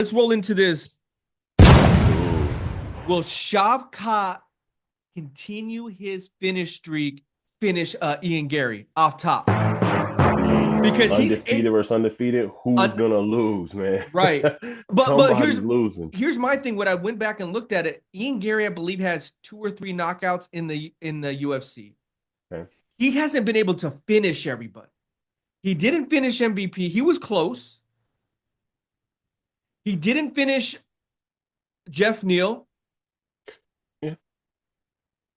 Let's roll into this. Will Shavkhat continue his finish streak, finish Ian Garry off top? Because Undefeated versus undefeated. Who's gonna lose, man? right. But Somebody's losing. here's my thing. When I went back and looked at it, Ian Garry, I believe, has 2 or 3 knockouts in the UFC. Okay. He hasn't been able to finish everybody. He didn't finish MVP. He was close. He didn't finish Jeff Neal. Yeah.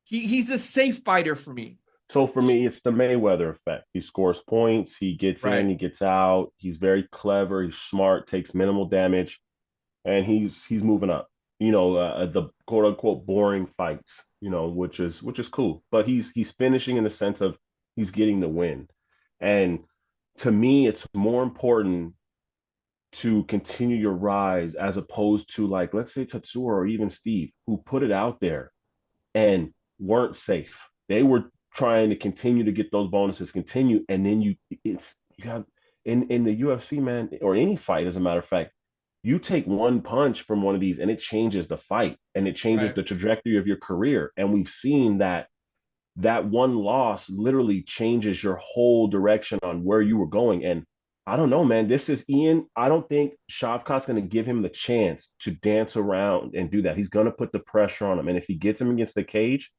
He's a safe fighter for me. So for me, it's the Mayweather effect. He scores points, he gets in, he gets out. He's very clever, he's smart, takes minimal damage, and he's moving up. The quote unquote boring fights, which is cool. But he's finishing in the sense of he's getting the win. And to me, it's more important to continue your rise as opposed to, like, let's say Tatsuro or even Steve, who put it out there and weren't safe. They were trying to continue to get those bonuses, continue, and then you have in the UFC, man, or any fight, as a matter of fact, you take one punch from one of these and it changes the fight and it changes the trajectory of your career. And we've seen that one loss literally changes your whole direction on where you were going. And I don't know, man. This is Ian. I don't think Shavkat's going to give him the chance to dance around and do that. He's going to put the pressure on him. And if he gets him against the cage,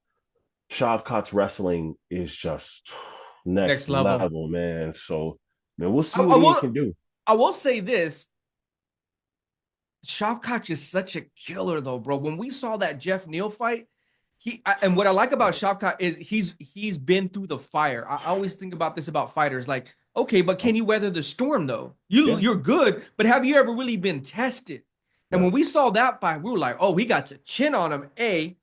Shavkat's wrestling is just next level, man. So, man, we'll see what Ian can do. I will say this. Shavkat is such a killer, though, bro. When we saw that Jeff Neal fight, and what I like about Shavkat is he's been through the fire. I always think about this about fighters, like, okay, but can you weather the storm, though? You're good, but have you ever really been tested? And when we saw that fight, we were like, oh, we got to chin on him, A.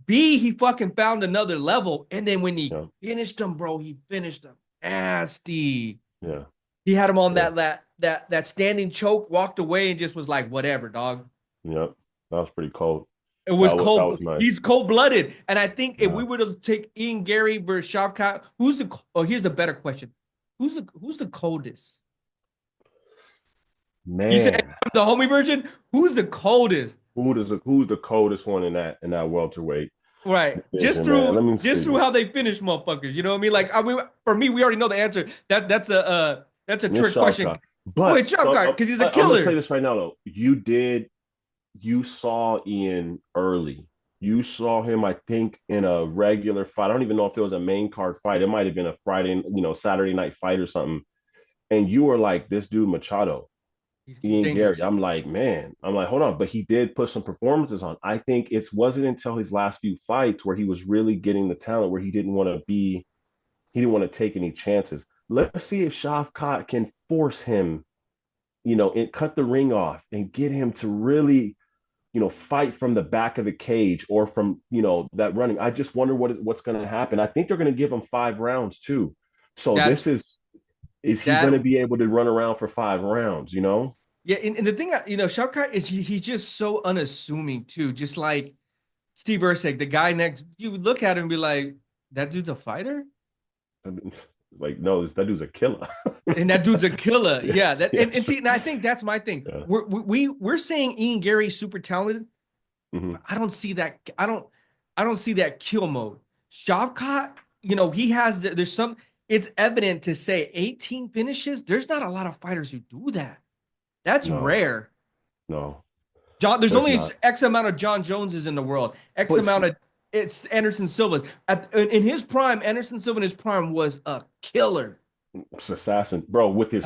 B, he fucking found another level. And then when he finished him, bro, he finished him nasty. Yeah. He had him on that standing choke, walked away, and just was like, whatever, dog. Yep. That was pretty cold. It was cold. That was nice. He's cold-blooded. And I think if we were to take Ian Garry versus Shavkat, here's the better question. Who's the coldest? Man. You said the homie version? Who's the coldest? Who's the coldest one in that welterweight? Right. Just through how they finish motherfuckers. You know what I mean? Like, for me, we already know the answer. That's a trick question. But Shavkat, because he's a killer. I'm gonna tell you this right now, though. You saw Ian early. You saw him, I think, in a regular fight. I don't even know if it was a main card fight. It might have been a Friday, Saturday night fight or something. And you were like, this dude Machado, Ian Garry. I'm like, hold on. But he did put some performances on. I think it wasn't until his last few fights where he was really getting the talent, where he didn't want to take any chances. Let's see if Shavkat can force him, and cut the ring off and get him to really, fight from the back of the cage or from, that running. I just wonder what's going to happen. I think they're going to give him 5 rounds too. So is he going to be able to run around for 5 rounds, Yeah, and the thing, Shavkat is he's just so unassuming too. Just like Steve Erceg, the guy next, you would look at him and be like, that dude's a fighter? Like, no, that dude's a killer. And that dude's a killer. Yeah. And see, and I think that's my thing. Yeah. We're saying Ian Garry's super talented. Mm-hmm. I don't see that. I don't see that kill mode. Shavkat, he has it's evident to say 18 finishes. There's not a lot of fighters who do that. That's rare. No. There's only X amount of John Joneses in the world. It's Anderson Silva. In his prime, Anderson Silva in his prime was a killer. It's assassin, bro, with his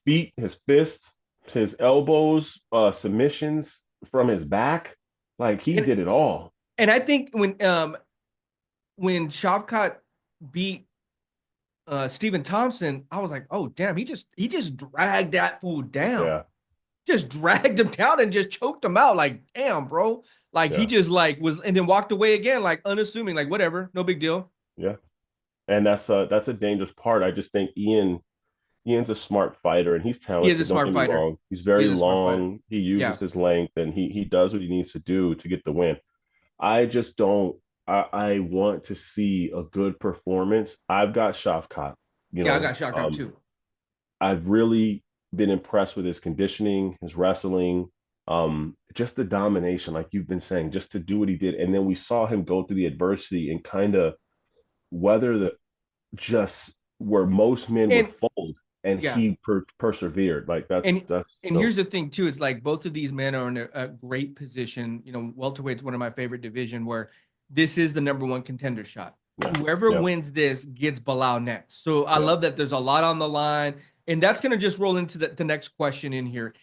feet, his fists, his elbows, submissions from his back. Like, he did it all. And I think when Shavkat beat Stephen Thompson, I was like, oh damn, he just dragged that fool down. Yeah. Just dragged him down and just choked him out. Like, damn, bro. Like, he just was, and then walked away again, like unassuming, like whatever, no big deal. Yeah. And that's a dangerous part. I just think Ian's a smart fighter, and he's talented. He is a smart fighter. He's very long. He uses his length, and he does what he needs to do to get the win. I just don't. I want to see a good performance. I've got Shavkat. I got Shavkat too. I've really been impressed with his conditioning, his wrestling, just the domination, like you've been saying, just to do what he did. And then we saw him go through the adversity and kind of weather the just where most men would And fold, and yeah, he persevered. Like and that's and here's the thing too. It's like both of these men are in a great position. You know, welterweight's one of my favorite division where this is the number one contender shot. yeah, Whoever yeah, wins this gets Bilal next. So I yeah. love that there's a lot on the line. And that's going to just roll into the next question in here.